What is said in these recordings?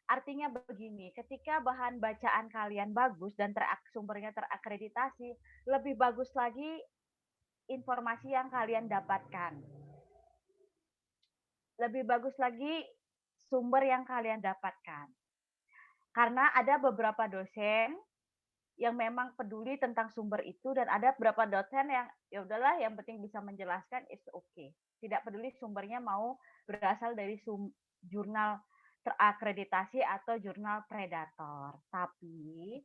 Artinya begini, ketika bahan bacaan kalian bagus dan sumbernya terakreditasi, lebih bagus lagi informasi yang kalian dapatkan. Lebih bagus lagi sumber yang kalian dapatkan. Karena ada beberapa dosen yang memang peduli tentang sumber itu dan ada beberapa dosen yang ya udahlah yang penting bisa menjelaskan is okay. Tidak peduli sumbernya mau berasal dari jurnal terakreditasi atau jurnal predator. Tapi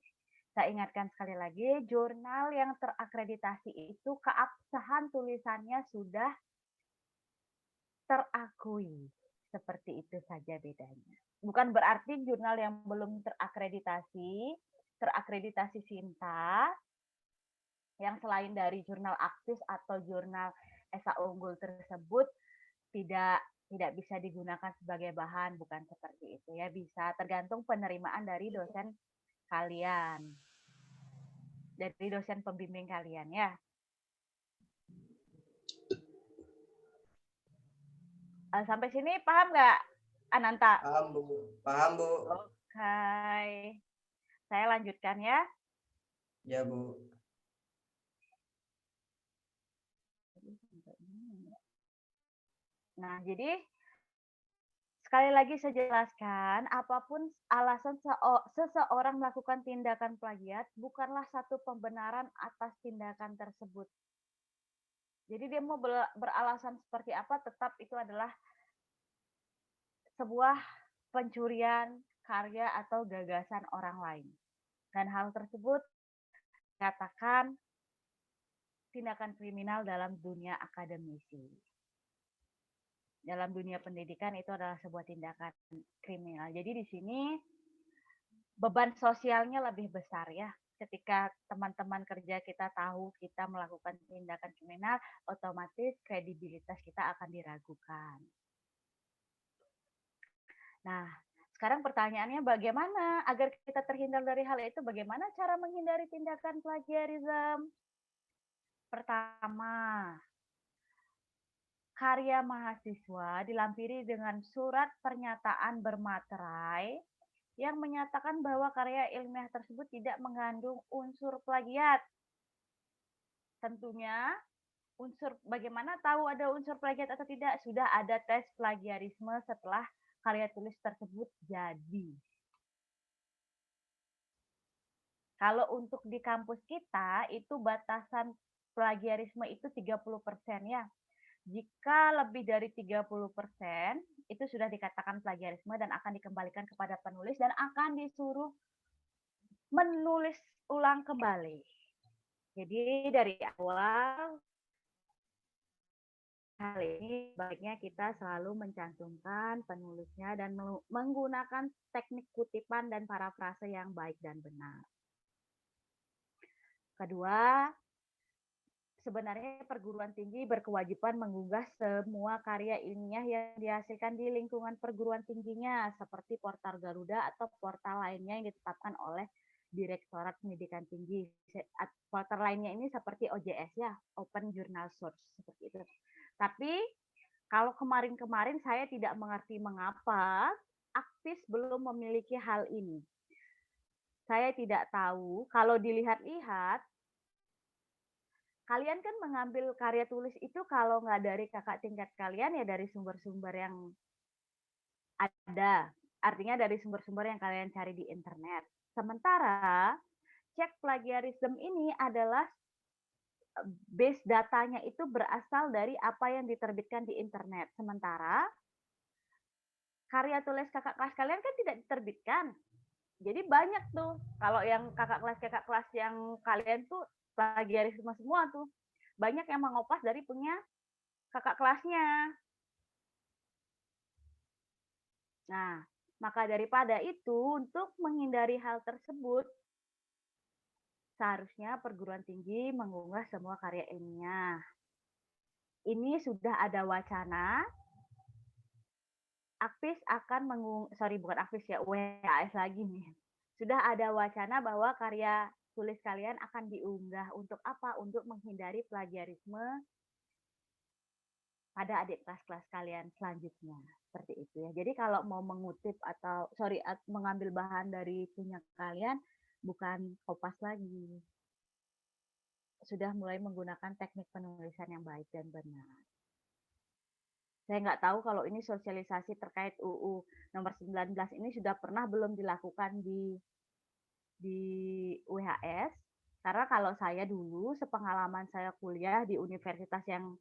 saya ingatkan sekali lagi, jurnal yang terakreditasi itu keabsahan tulisannya sudah terakui. Seperti itu saja bedanya. Bukan berarti jurnal yang belum terakreditasi Sinta, yang selain dari jurnal aktif atau jurnal esa unggul tersebut tidak tidak bisa digunakan sebagai bahan, bukan seperti itu ya. Bisa tergantung penerimaan dari dosen kalian, dari dosen pembimbing kalian ya. Sampai sini paham nggak, Ananta? Paham, Bu. Paham, Bu. Oke. Saya lanjutkan ya. Ya, Bu. Nah, jadi sekali lagi saya jelaskan, apapun alasan seseorang melakukan tindakan plagiat bukanlah satu pembenaran atas tindakan tersebut. Jadi dia mau beralasan seperti apa, tetap itu adalah sebuah pencurian karya atau gagasan orang lain. Dan hal tersebut dikatakan tindakan kriminal dalam dunia akademisi. Dalam dunia pendidikan itu adalah sebuah tindakan kriminal. Jadi di sini beban sosialnya lebih besar ya. Ketika teman-teman kerja kita tahu kita melakukan tindakan kriminal, otomatis kredibilitas kita akan diragukan. Nah, sekarang pertanyaannya bagaimana agar kita terhindar dari hal itu? Bagaimana cara menghindari tindakan plagiarisme? Pertama, karya mahasiswa dilampiri dengan surat pernyataan bermaterai yang menyatakan bahwa karya ilmiah tersebut tidak mengandung unsur plagiat. Tentunya bagaimana tahu ada unsur plagiat atau tidak? Sudah ada tes plagiarisme setelah karya tulis tersebut jadi. Kalau untuk di kampus kita itu batasan plagiarisme itu 30% ya. Jika lebih dari 30% itu sudah dikatakan plagiarisme dan akan dikembalikan kepada penulis dan akan disuruh menulis ulang kembali. Jadi dari awal hal ini baiknya kita selalu mencantumkan penulisnya dan menggunakan teknik kutipan dan parafrase yang baik dan benar. Kedua, sebenarnya perguruan tinggi berkewajiban mengunggah semua karya ilmiah yang dihasilkan di lingkungan perguruan tingginya, seperti portal Garuda atau portal lainnya yang ditetapkan oleh Direktorat Pendidikan Tinggi. Portal lainnya ini seperti OJS ya, Open Journal Source, seperti itu. Tapi kalau kemarin-kemarin saya tidak mengerti mengapa Aktis belum memiliki hal ini. Saya tidak tahu, kalau dilihat-lihat, kalian kan mengambil karya tulis itu kalau nggak dari kakak tingkat kalian ya dari sumber-sumber yang ada. Artinya dari sumber-sumber yang kalian cari di internet. Sementara cek plagiarisme ini adalah base datanya itu berasal dari apa yang diterbitkan di internet. Sementara karya tulis kakak kelas kalian kan tidak diterbitkan. Jadi banyak tuh kalau yang kakak kelas yang kalian tuh plagiarisme semua tuh. Banyak yang mengopas dari punya kakak kelasnya. Nah, maka daripada itu, untuk menghindari hal tersebut, seharusnya perguruan tinggi mengunggah semua karya ilmiah. Ini sudah ada wacana, Akvis akan bukan Akvis ya, WAS lagi nih. Sudah ada wacana bahwa karya tulis kalian akan diunggah. Untuk apa? Untuk menghindari plagiarisme pada adik kelas-kelas kalian selanjutnya. Seperti itu ya. Jadi kalau mau mengutip atau mengambil bahan dari punya kalian, bukan kopas lagi. Sudah mulai menggunakan teknik penulisan yang baik dan benar. Saya nggak tahu kalau ini sosialisasi terkait UU nomor 19 ini sudah pernah belum dilakukan di UHS. Karena kalau saya dulu, sepengalaman saya kuliah di universitas yang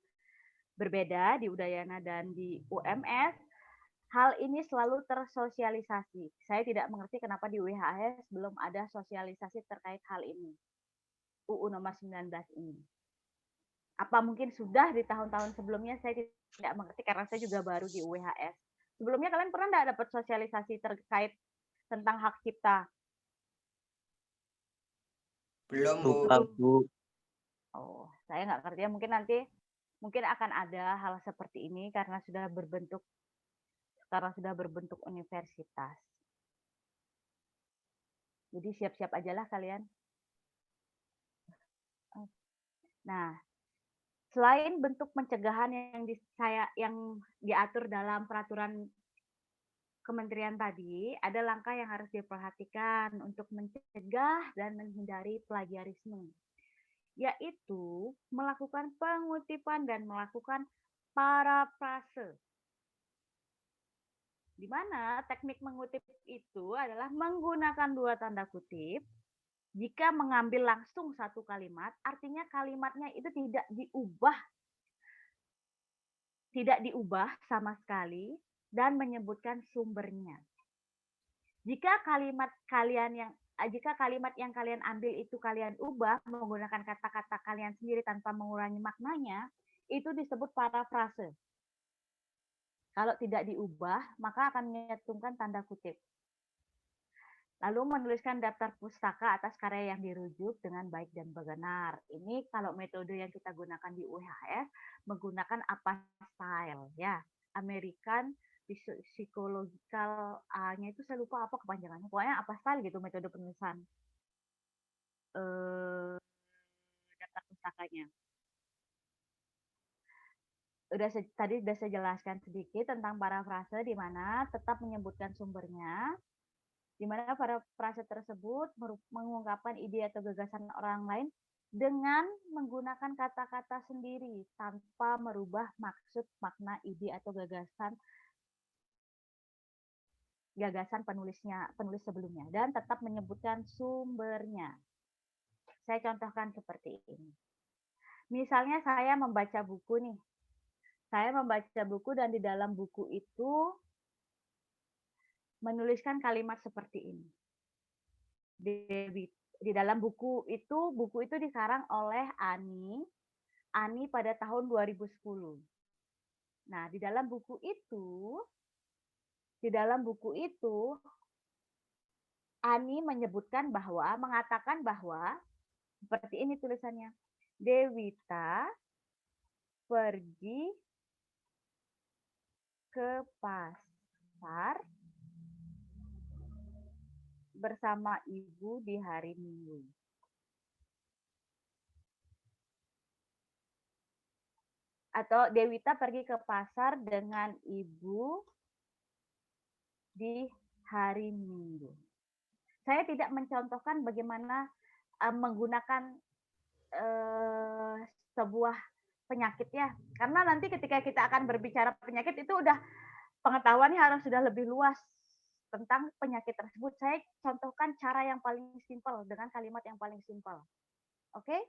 berbeda, di Udayana dan di UMS, hal ini selalu tersosialisasi. Saya tidak mengerti kenapa di UHS belum ada sosialisasi terkait hal ini. UU nomor 19 ini. Apa mungkin sudah di tahun-tahun sebelumnya, saya tidak mengerti karena saya juga baru di UHS. Sebelumnya kalian pernah nggak dapat sosialisasi terkait tentang hak cipta? Belum, Bu. Bu. Oh, saya nggak ngerti ya. Mungkin akan ada hal seperti ini karena sudah berbentuk universitas. Jadi siap-siap aja lah kalian. Nah, selain bentuk pencegahan yang diatur dalam peraturan kementerian tadi, ada langkah yang harus diperhatikan untuk mencegah dan menghindari plagiarisme, yaitu melakukan pengutipan dan melakukan parafrase. Di mana teknik mengutip itu adalah menggunakan dua tanda kutip. Jika mengambil langsung satu kalimat, artinya kalimatnya itu tidak diubah sama sekali dan menyebutkan sumbernya. Jika kalimat yang kalian ambil itu kalian ubah menggunakan kata-kata kalian sendiri tanpa mengurangi maknanya, itu disebut parafrase. Kalau tidak diubah, maka akan menyantumkan tanda kutip. Lalu menuliskan daftar pustaka atas karya yang dirujuk dengan baik dan benar. Ini kalau metode yang kita gunakan di UHS menggunakan APA style ya. American Psychological A-nya itu saya lupa apa kepanjangannya. Pokoknya APA style gitu metode penulisan daftar pustakanya. Tadi sudah saya jelaskan sedikit tentang parafrase di mana tetap menyebutkan sumbernya, di mana parafrase tersebut mengungkapkan ide atau gagasan orang lain dengan menggunakan kata-kata sendiri tanpa merubah maksud, makna, ide atau gagasan penulis sebelumnya dan tetap menyebutkan sumbernya. Saya contohkan seperti ini. Misalnya saya membaca buku nih. Saya membaca buku dan di dalam buku itu menuliskan kalimat seperti ini. Di dalam buku itu dikarang oleh Ani pada tahun 2010. Nah, di dalam buku itu Ani mengatakan bahwa seperti ini tulisannya. Dewita pergi ke pasar bersama ibu di hari Minggu. Atau Dewita pergi ke pasar dengan ibu di hari Minggu. Saya tidak mencontohkan bagaimana menggunakan sebuah penyakit ya. Karena nanti ketika kita akan berbicara penyakit itu udah pengetahuannya harus sudah lebih luas tentang penyakit tersebut. Saya contohkan cara yang paling simpel dengan kalimat yang paling simpel. Oke?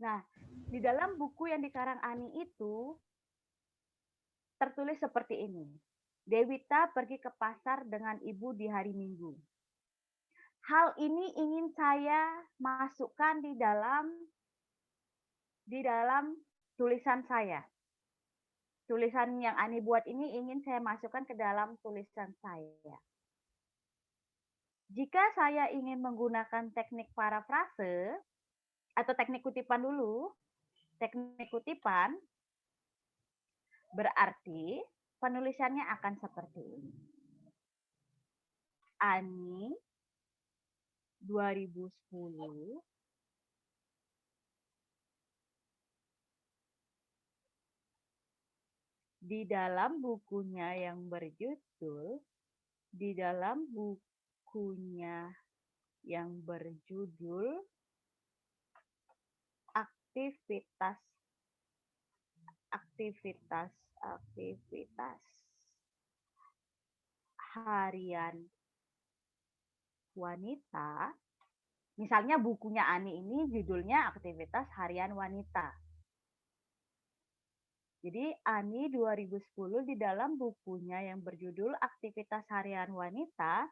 Nah, di dalam buku yang dikarang Ani itu tertulis seperti ini. Dewita pergi ke pasar dengan ibu di hari Minggu. Hal ini ingin saya masukkan di dalam tulisan saya. Tulisan yang Ani buat ini ingin saya masukkan ke dalam tulisan saya. Jika saya ingin menggunakan teknik parafrase atau teknik kutipan dulu, teknik kutipan berarti penulisannya akan seperti ini. Ani 2010 Di dalam bukunya yang berjudul aktivitas aktivitas aktivitas harian wanita. Misalnya bukunya Ani ini judulnya aktivitas harian wanita. Jadi Ani 2010 di dalam bukunya yang berjudul aktivitas harian wanita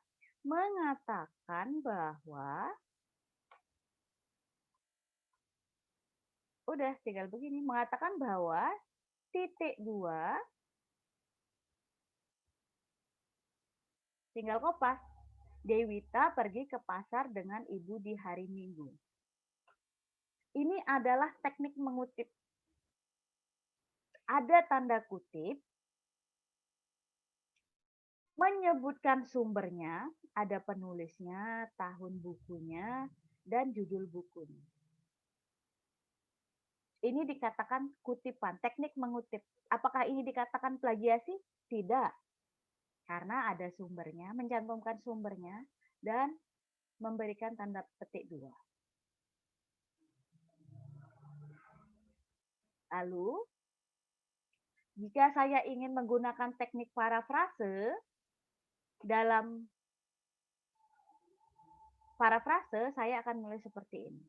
mengatakan bahwa udah tinggal begini, mengatakan bahwa titik 2 tinggal kopas. Dewita pergi ke pasar dengan ibu di hari Minggu. Ini adalah teknik mengutip. Ada tanda kutip, menyebutkan sumbernya, ada penulisnya, tahun bukunya, dan judul bukunya. Ini dikatakan kutipan, teknik mengutip. Apakah ini dikatakan plagiasi? Tidak. Karena ada sumbernya, mencantumkan sumbernya, dan memberikan tanda petik 2. Lalu, jika saya ingin menggunakan teknik parafrase, dalam parafrase saya akan menulis seperti ini.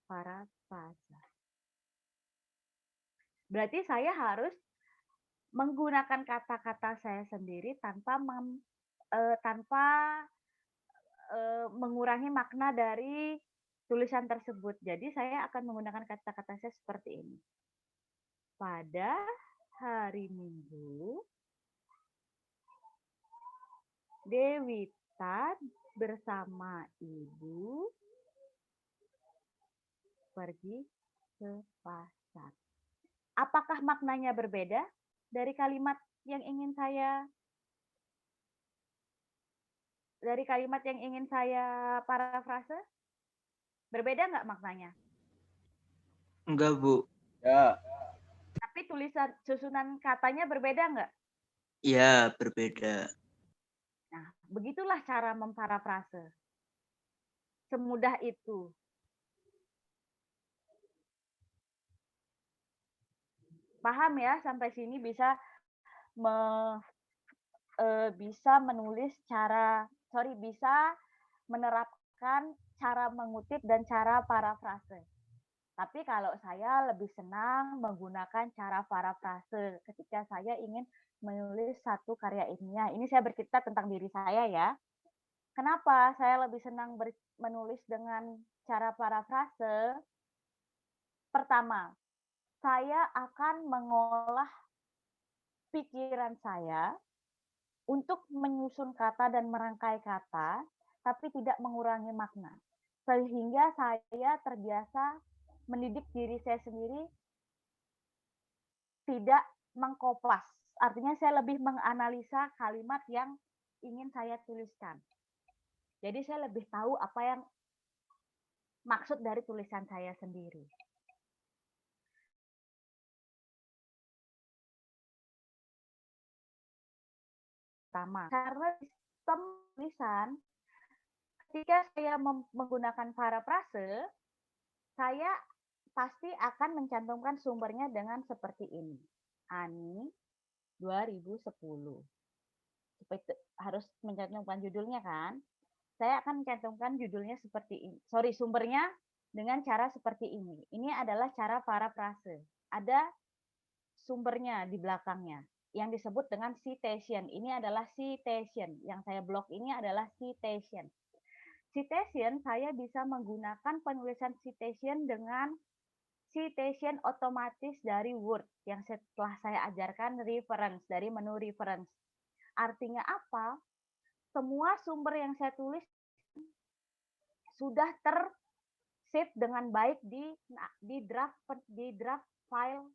Parafrase. Berarti saya harus menggunakan kata-kata saya sendiri tanpa mengurangi makna dari tulisan tersebut. Jadi saya akan menggunakan kata-kata saya seperti ini. Pada hari Minggu, Dewita bersama ibu pergi ke pasar. Apakah maknanya berbeda dari kalimat yang ingin saya parafrase? Berbeda nggak maknanya? Enggak, Bu. Ya. Tapi susunan katanya berbeda nggak? Ya, berbeda. Nah, begitulah cara memparafrase. Semudah itu. Paham ya, sampai sini bisa bisa menerapkan cara mengutip dan cara parafrase. Tapi kalau saya lebih senang menggunakan cara parafrase ketika saya ingin menulis satu karya ilmiah. Ini saya bercerita tentang diri saya ya. Kenapa saya lebih senang menulis dengan cara parafrase? Pertama, saya akan mengolah pikiran saya untuk menyusun kata dan merangkai kata, tapi tidak mengurangi makna. Sehingga saya terbiasa mendidik diri saya sendiri tidak mengkopas. Artinya saya lebih menganalisa kalimat yang ingin saya tuliskan. Jadi saya lebih tahu apa yang maksud dari tulisan saya sendiri. Pertama, karena sistem tulisan, ketika saya menggunakan parafrase, saya pasti akan mencantumkan sumbernya dengan seperti ini. Ani 2010. Harus mencantumkan judulnya kan? Saya akan mencantumkan judulnya seperti ini. Sumbernya dengan cara seperti ini. Ini adalah cara parafrase. Ada sumbernya di belakangnya yang disebut dengan citation. Ini adalah citation. Yang saya blok ini adalah citation. Citation saya bisa menggunakan penulisan citation dengan citation otomatis dari Word yang setelah saya ajarkan reference dari menu reference. Artinya apa? Semua sumber yang saya tulis sudah ter-save dengan baik di draft file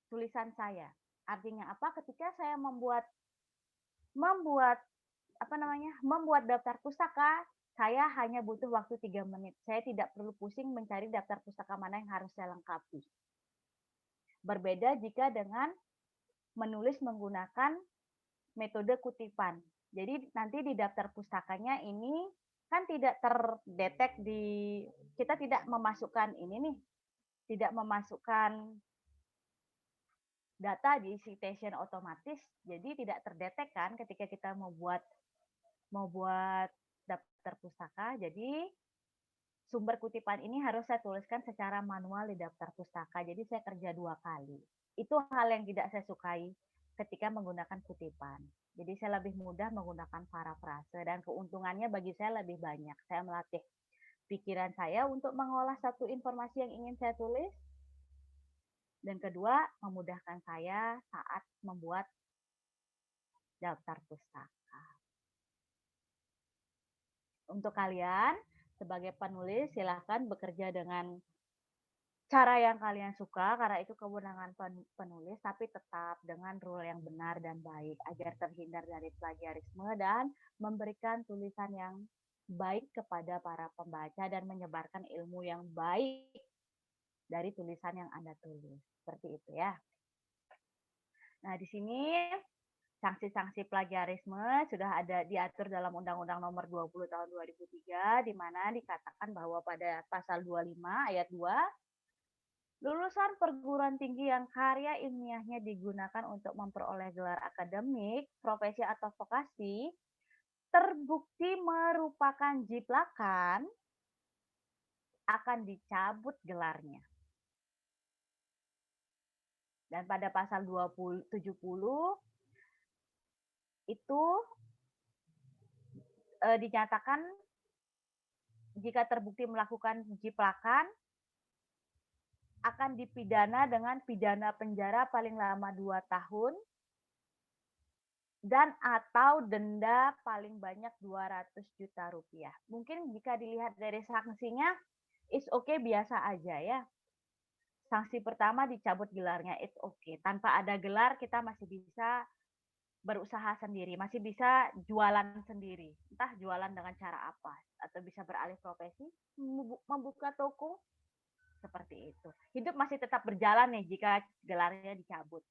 tulisan saya. Artinya apa? Ketika saya membuat daftar pustaka, saya hanya butuh waktu 3 menit. Saya tidak perlu pusing mencari daftar pustaka mana yang harus saya lengkapi. Berbeda jika dengan menulis menggunakan metode kutipan. Jadi nanti di daftar pustakanya ini kan tidak terdetek kita tidak memasukkan ini nih, tidak memasukkan data di citation otomatis, jadi tidak terdetek kan ketika kita mau buat daftar pustaka. Jadi sumber kutipan ini harus saya tuliskan secara manual di daftar pustaka. Jadi saya kerja 2 kali. Itu hal yang tidak saya sukai ketika menggunakan kutipan. Jadi saya lebih mudah menggunakan parafrase dan keuntungannya bagi saya lebih banyak. Saya melatih pikiran saya untuk mengolah satu informasi yang ingin saya tulis. Dan kedua, memudahkan saya saat membuat daftar pustaka. Untuk kalian sebagai penulis silahkan bekerja dengan cara yang kalian suka karena itu kewenangan penulis, tapi tetap dengan rule yang benar dan baik agar terhindar dari plagiarisme dan memberikan tulisan yang baik kepada para pembaca dan menyebarkan ilmu yang baik dari tulisan yang Anda tulis. Seperti itu ya. Nah, di sini sanksi-sanksi plagiarisme sudah ada diatur dalam Undang-Undang Nomor 20 Tahun 2003, di mana dikatakan bahwa pada pasal 25 ayat 2, lulusan perguruan tinggi yang karya ilmiahnya digunakan untuk memperoleh gelar akademik, profesi atau vokasi, terbukti merupakan jiplakan, akan dicabut gelarnya. Dan pada pasal 70 itu dinyatakan jika terbukti melakukan jiplakan akan dipidana dengan pidana penjara paling lama 2 tahun dan atau denda paling banyak 200 juta rupiah. Mungkin jika dilihat dari sanksinya, it's okay, biasa aja ya. Sanksi pertama dicabut gelarnya, it's okay. Tanpa ada gelar kita masih bisa berusaha sendiri, masih bisa jualan sendiri. Entah jualan dengan cara apa, atau bisa beralih profesi, membuka toko, seperti itu. Hidup masih tetap berjalan nih jika gelarnya dicabut.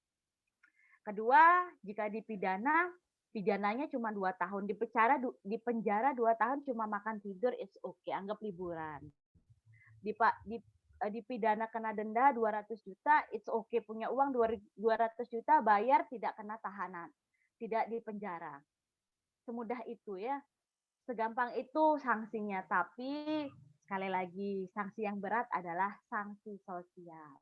Kedua, jika dipidana, pidananya cuma 2 tahun. Di penjara 2 tahun cuma makan tidur, it's okay, anggap liburan. Dipidana kena denda 200 juta, it's okay, punya uang 200 juta, bayar, tidak kena tahanan, tidak di penjara. Semudah itu ya, segampang itu sanksinya. Tapi sekali lagi, sanksi yang berat adalah sanksi sosial.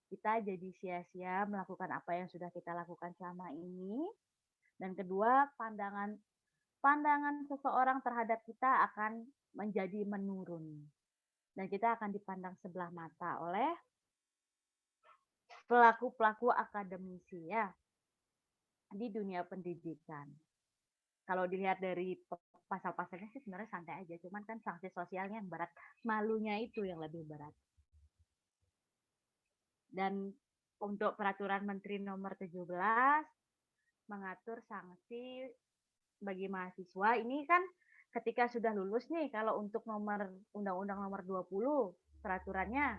Kita jadi sia-sia melakukan apa yang sudah kita lakukan selama ini. Dan kedua, pandangan seseorang terhadap kita akan menjadi menurun. Dan kita akan dipandang sebelah mata oleh pelaku-pelaku akademisi ya di dunia pendidikan. Kalau dilihat dari pasal-pasalnya sih sebenarnya santai aja, cuman kan sanksi sosialnya yang berat, malunya itu yang lebih berat. Dan untuk peraturan Menteri Nomor 17 mengatur sanksi bagi mahasiswa ini kan ketika sudah lulus nih, kalau untuk Undang-Undang Nomor 20 peraturannya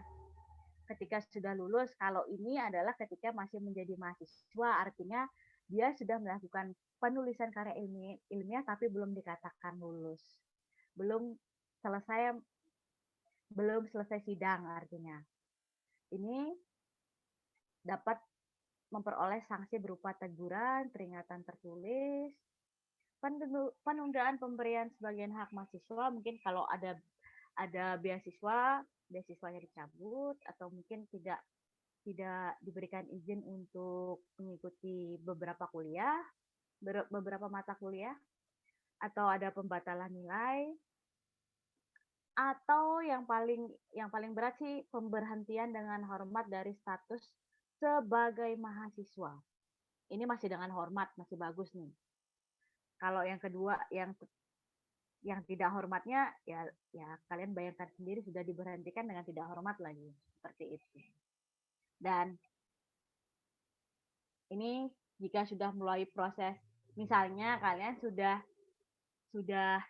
ketika sudah lulus, kalau ini adalah ketika masih menjadi mahasiswa, artinya dia sudah melakukan penulisan karya ilmiah tapi belum dikatakan lulus. Belum selesai sidang artinya. Ini dapat memperoleh sanksi berupa teguran, peringatan tertulis, penundaan pemberian sebagian hak mahasiswa, mungkin kalau ada beasiswanya dicabut, atau mungkin tidak diberikan izin untuk mengikuti beberapa mata kuliah, atau ada pembatalan nilai, atau yang paling berat sih pemberhentian dengan hormat dari status sebagai mahasiswa. Ini masih dengan hormat, masih bagus nih. Kalau yang kedua, yang tidak hormatnya, ya kalian bayangkan sendiri, sudah diberhentikan dengan tidak hormat lagi, seperti itu. Dan ini jika sudah mulai proses, misalnya kalian sudah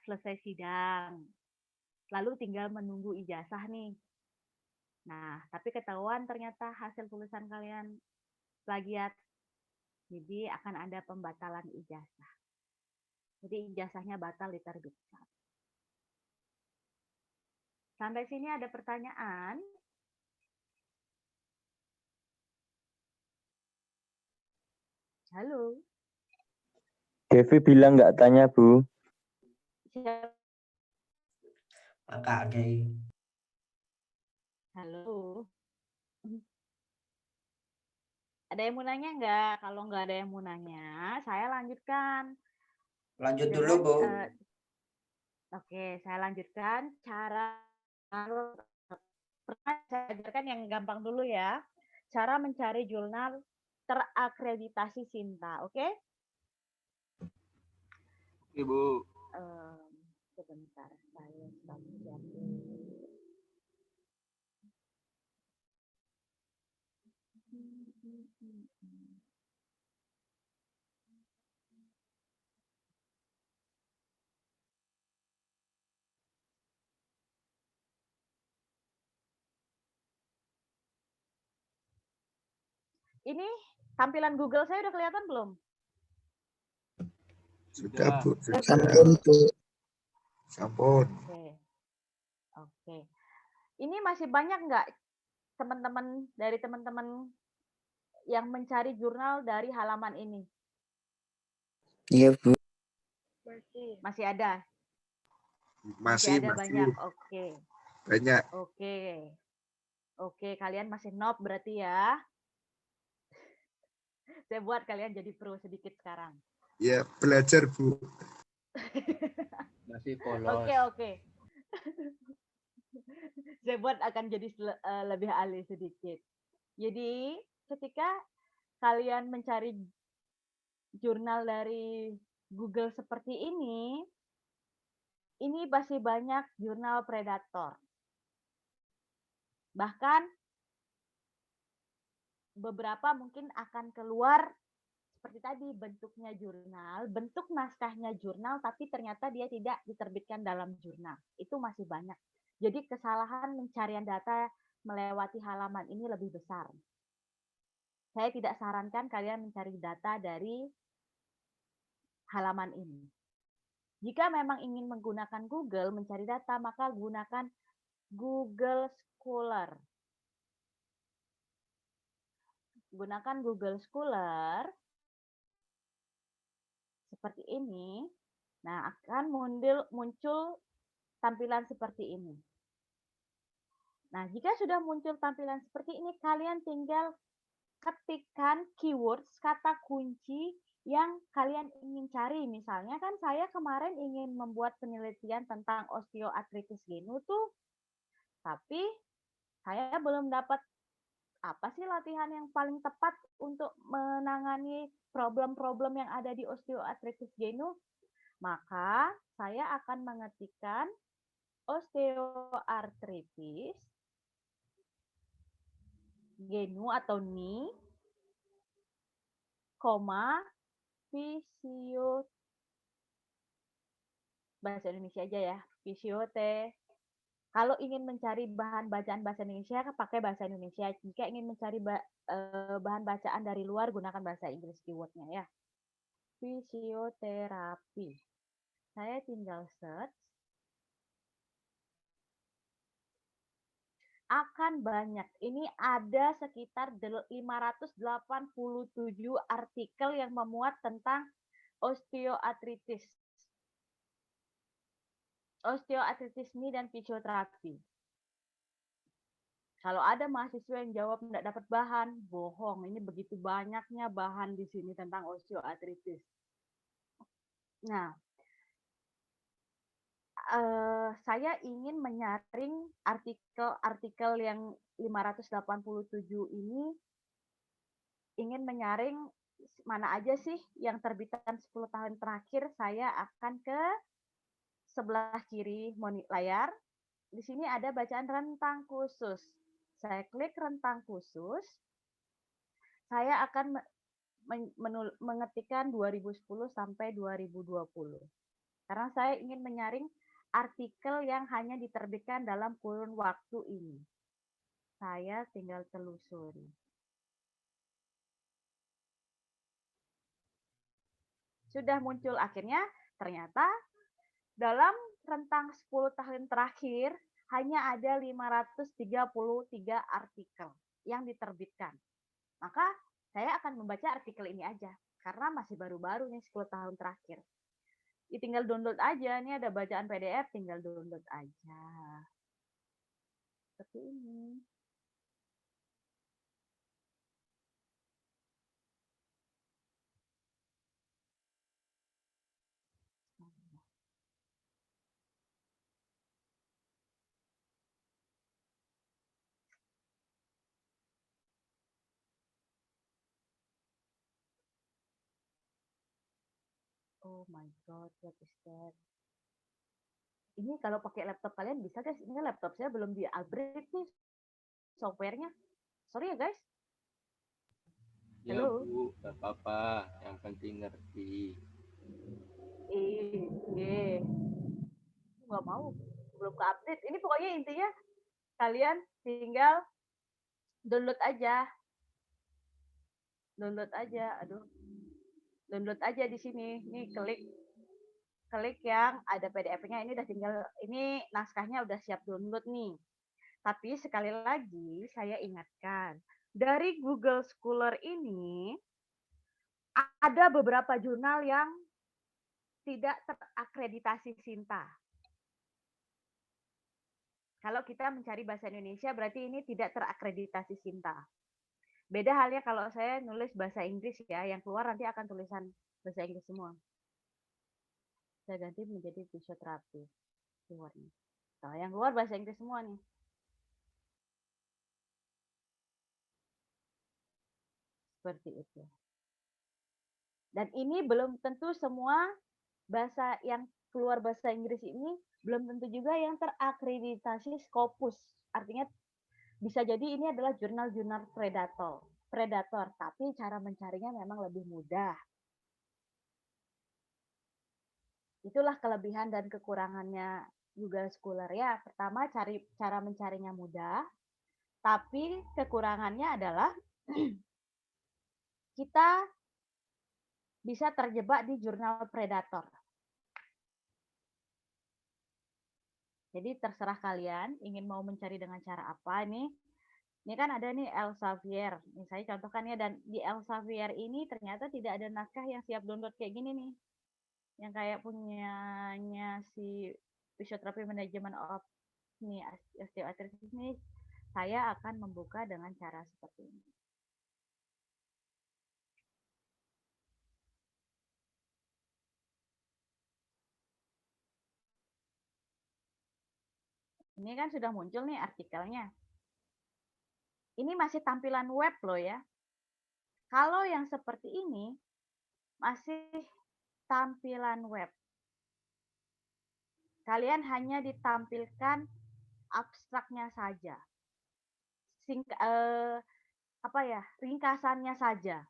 selesai sidang, lalu tinggal menunggu ijazah nih. Nah, tapi ketahuan ternyata hasil tulisan kalian plagiat. Jadi akan ada pembatalan ijazah. Jadi ijazahnya batal diterbitkan. Sampai sini ada pertanyaan? Halo. Devi bilang nggak tanya, Bu. Siapa? Kakak Kay. Halo. Ada yang mau nanya nggak? Kalau nggak ada yang mau nanya, saya lanjutkan. Lanjut dulu, Dengan, Bu. Oke, saya lanjutkan cara pertama saya ajarkan yang gampang dulu ya. Cara mencari jurnal terakreditasi Sinta, oke? Ibu. Sebentar, saya stop siapin. Ini tampilan Google saya udah kelihatan belum? Sudah, Bu. Sampun, Bu. Sampun. Oke. Ini masih banyak nggak teman-teman dari teman-teman yang mencari jurnal dari halaman ini? Iya, Bu. Masih ada? Masih ada banyak. Oke. banyak. Oke, kalian masih noob berarti ya. Saya buat kalian jadi pro sedikit sekarang. Ya, belajar, Bu. Masih polos. Oke. Saya buat akan jadi lebih ahli sedikit. Jadi, ketika kalian mencari jurnal dari Google seperti ini masih banyak jurnal predator. Bahkan beberapa mungkin akan keluar seperti tadi bentuknya jurnal, bentuk naskahnya jurnal, tapi ternyata dia tidak diterbitkan dalam jurnal. Itu masih banyak. Jadi kesalahan pencarian data melewati halaman ini lebih besar. Saya tidak sarankan kalian mencari data dari halaman ini. Jika memang ingin menggunakan Google mencari data, maka gunakan Google Scholar. Gunakan Google Scholar seperti ini. Nah, akan muncul tampilan seperti ini. Nah, jika sudah muncul tampilan seperti ini, kalian tinggal ketikkan keywords, kata kunci yang kalian ingin cari. Misalnya kan saya kemarin ingin membuat penelitian tentang osteoartritis genu tuh, tapi saya belum dapat apa sih latihan yang paling tepat untuk menangani problem-problem yang ada di osteoartritis genu. Maka saya akan mengetikkan osteoartritis genu atau knee, fisio, bahasa Indonesia aja ya, fisiote. Kalau ingin mencari bahan bacaan bahasa Indonesia, pakai bahasa Indonesia. Jika ingin mencari bahan bacaan dari luar, gunakan bahasa Inggris keywordnya ya. Fisioterapi. Saya tinggal search. Akan banyak. Ini ada sekitar 587 artikel yang memuat tentang osteoartritis. Osteoartritis knee dan fisioterapi. Kalau ada mahasiswa yang jawab tidak dapat bahan, bohong. Ini begitu banyaknya bahan di sini tentang osteoartritis. Nah, saya ingin menyaring artikel-artikel yang 587 ini, ingin menyaring mana aja sih yang terbitan 10 tahun terakhir. Saya akan ke sebelah kiri layar. Di sini ada bacaan rentang khusus. Saya klik rentang khusus. Saya akan mengetikkan 2010 sampai 2020. Karena saya ingin menyaring artikel yang hanya diterbitkan dalam kurun waktu ini. Saya tinggal telusuri. Sudah muncul akhirnya, ternyata dalam rentang 10 tahun terakhir hanya ada 533 artikel yang diterbitkan. Maka saya akan membaca artikel ini aja karena masih baru-baru nih 10 tahun terakhir. Ya, tinggal download aja, ini ada bacaan PDF, tinggal download aja. Seperti ini. Oh my god, what is that? Ini kalau pakai laptop kalian bisa guys, ini laptop saya belum di-upgrade nih softwarenya. Sorry ya guys. Ya Halo. Bu, gak apa-apa. Yang penting ngerti. Nggak mau, belum ke-update. Ini pokoknya intinya kalian tinggal download aja. Download aja di sini. Nih klik yang ada PDF-nya, ini udah tinggal, ini naskahnya udah siap download nih. Tapi sekali lagi saya ingatkan, dari Google Scholar ini ada beberapa jurnal yang tidak terakreditasi Sinta. Kalau kita mencari bahasa Indonesia berarti ini tidak terakreditasi Sinta. Beda halnya kalau saya nulis bahasa Inggris ya, yang keluar nanti akan tulisan bahasa Inggris semua. Saya ganti menjadi fisioterapi keluarnya. Nah, yang keluar bahasa Inggris semua nih. Seperti itu. Dan ini belum tentu semua bahasa yang keluar bahasa Inggris ini belum tentu juga yang terakreditasi Scopus. Artinya bisa jadi ini adalah jurnal-jurnal predator, tapi cara mencarinya memang lebih mudah. Itulah kelebihan dan kekurangannya Google Scholar ya. Pertama, cara mencarinya mudah, tapi kekurangannya adalah kita bisa terjebak di jurnal predator. Jadi terserah kalian ingin mau mencari dengan cara apa nih. Ini kan ada nih Elsevier. Nih saya contohkan ya, dan di Elsevier ini ternyata tidak ada naskah yang siap download kayak gini nih. Yang kayak punyanya si Physiotherapy Management of nih Osteoarthritis ini, saya akan membuka dengan cara seperti ini. Ini kan sudah muncul nih artikelnya. Ini masih tampilan web loh ya. Kalau yang seperti ini masih tampilan web. Kalian hanya ditampilkan abstraknya saja. Ringkasannya saja.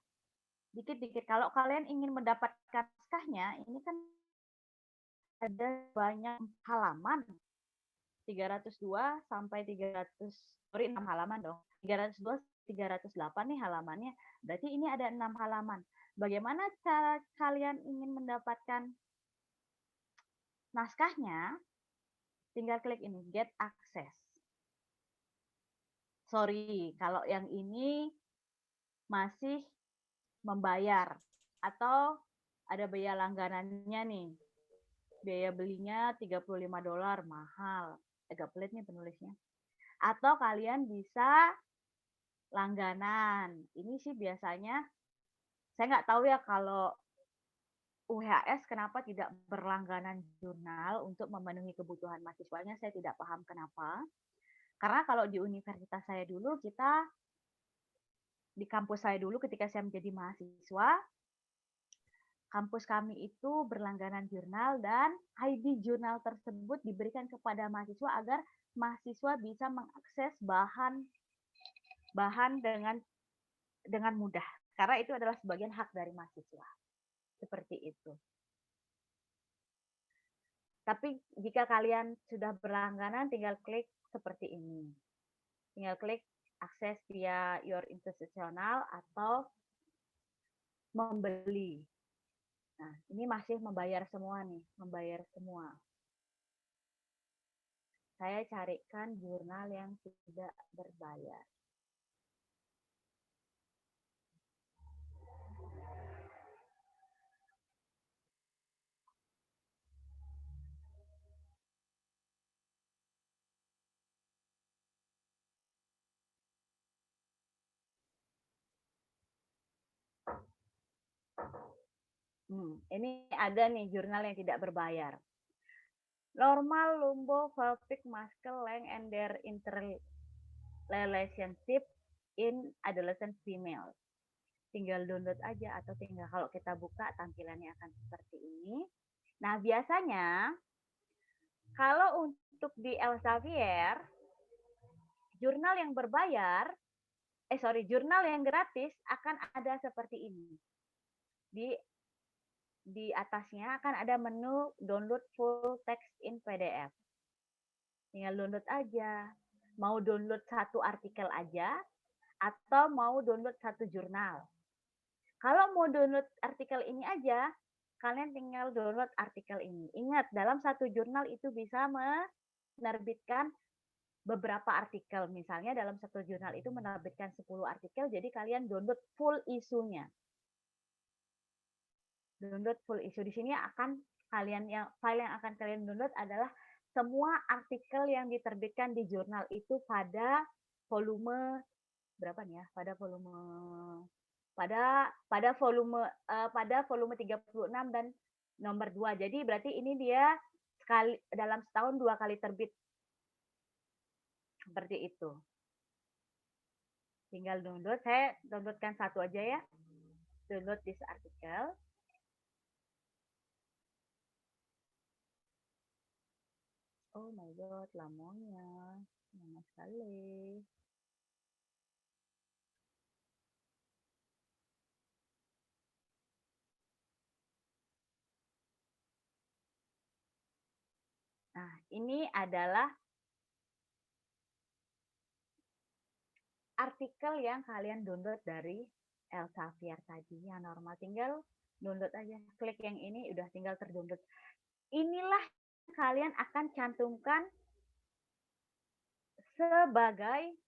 Dikit-dikit. Kalau kalian ingin mendapatkan naskahnya, ini kan ada banyak halaman. 302 sampai 6 halaman dong. 302 308 nih halamannya. Berarti ini ada 6 halaman. Bagaimana cara kalian ingin mendapatkan naskahnya? Tinggal klik ini, get access. Sorry, kalau yang ini masih membayar atau ada biaya langganannya nih. Biaya belinya $35, mahal. Agak pelit nih penulisnya. Atau kalian bisa langganan. Ini sih biasanya, saya nggak tahu ya kalau UHS kenapa tidak berlangganan jurnal untuk memenuhi kebutuhan mahasiswanya, saya tidak paham kenapa. Karena kalau di universitas saya dulu, di kampus saya dulu ketika saya menjadi mahasiswa, kampus kami itu berlangganan jurnal dan ID jurnal tersebut diberikan kepada mahasiswa agar mahasiswa bisa mengakses bahan dengan mudah. Karena itu adalah sebagian hak dari mahasiswa. Seperti itu. Tapi jika kalian sudah berlangganan, tinggal klik seperti ini. Tinggal klik akses via your institusional atau membeli. Nah, ini masih membayar semua nih, membayar semua. Saya carikan jurnal yang tidak berbayar. Ini ada nih jurnal yang tidak berbayar. Normal lumbo pelvic muscle length and their interrelationship in adolescent female. Tinggal download aja atau tinggal kalau kita buka tampilannya akan seperti ini. Nah, biasanya kalau untuk di Elsevier jurnal yang berbayar, jurnal yang gratis akan ada seperti ini. Di atasnya akan ada menu download full text in PDF. Tinggal download aja. Mau download satu artikel aja atau mau download satu jurnal. Kalau mau download artikel ini aja, kalian tinggal download artikel ini. Ingat, dalam satu jurnal itu bisa menerbitkan beberapa artikel. Misalnya dalam satu jurnal itu menerbitkan 10 artikel, jadi kalian download full isunya. Download full issue di sini akan file yang akan kalian download adalah semua artikel yang diterbitkan di jurnal itu pada volume berapa nih ya? Pada volume 36 dan nomor 2. Jadi berarti ini dia dalam setahun 2 kali terbit. Seperti itu. Tinggal download, saya downloadkan satu aja ya. Download this article. Oh my god, lamanya. Lama sekali. Nah, ini adalah artikel yang kalian download dari Elsevier tadi. Yang normal tinggal download aja. Klik yang ini, udah tinggal terdownload. Inilah kalian akan cantumkan sebagai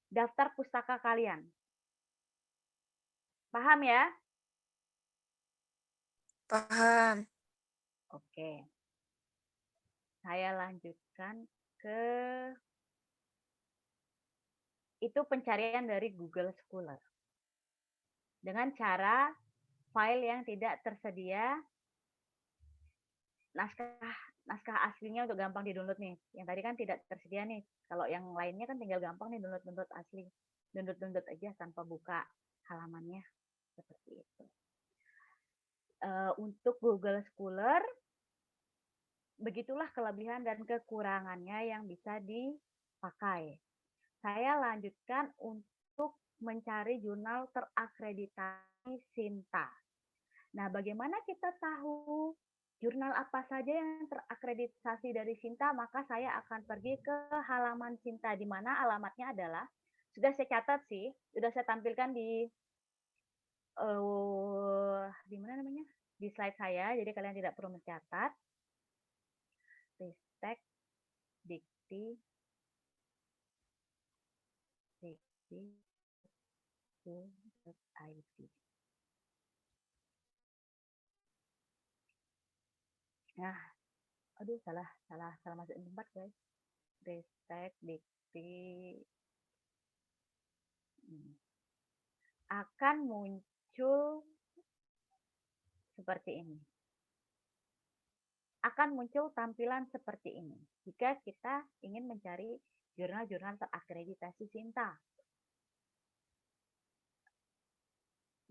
daftar pustaka kalian. Paham ya? Paham. Oke. Saya lanjutkan ke itu pencarian dari Google Scholar. Dengan cara file yang tidak tersedia naskah aslinya untuk gampang di-download nih. Yang tadi kan tidak tersedia nih. Kalau yang lainnya kan tinggal gampang nih download asli. Download aja tanpa buka halamannya. Seperti itu. Untuk Google Scholar, begitulah kelebihan dan kekurangannya yang bisa dipakai. Saya lanjutkan untuk mencari jurnal terakreditasi Sinta. Nah, bagaimana kita tahu jurnal apa saja yang terakreditasi dari Sinta? Maka saya akan pergi ke halaman Sinta, di mana alamatnya adalah, sudah saya catat sih, sudah saya tampilkan di mana namanya? Di slide saya, jadi kalian tidak perlu mencatat. Ristek Dikti IT. Nah, aduh salah masukin tempat guys. Ristek Dikti akan muncul seperti ini. Akan muncul tampilan seperti ini jika kita ingin mencari jurnal-jurnal terakreditasi Sinta.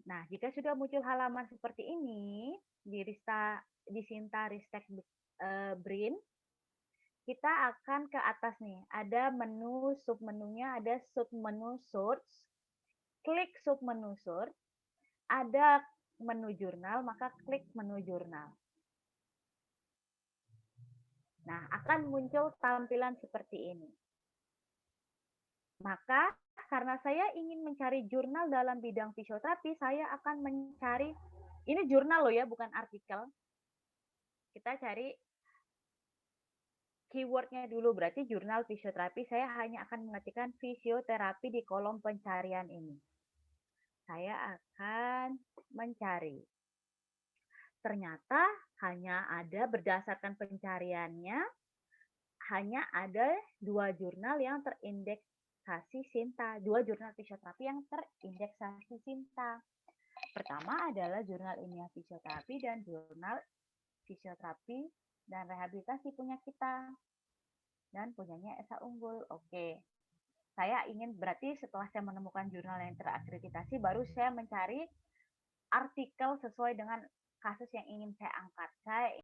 Nah, jika sudah muncul halaman seperti ini di Sinta Ristek BRIN, kita akan ke atas nih. Ada menu, submenunya ada submenu search. Klik submenu search. Ada menu jurnal, maka klik menu jurnal. Nah, akan muncul tampilan seperti ini. Maka karena saya ingin mencari jurnal dalam bidang fisioterapi, saya akan mencari, ini jurnal loh ya, bukan artikel. Kita cari keywordnya dulu, berarti jurnal fisioterapi. Saya hanya akan mengetikkan fisioterapi di kolom pencarian ini. Saya akan mencari. Ternyata hanya ada, berdasarkan pencariannya, hanya ada 2 jurnal yang terindeksasi SINTA, 2 jurnal fisioterapi yang terindeksasi SINTA. Pertama adalah jurnal ilmiah fisioterapi dan jurnal fisioterapi dan rehabilitasi punya kita. Dan punyanya Esa Unggul. Oke. Saya ingin, berarti setelah saya menemukan jurnal yang terakreditasi, baru saya mencari artikel sesuai dengan kasus yang ingin saya angkat. Saya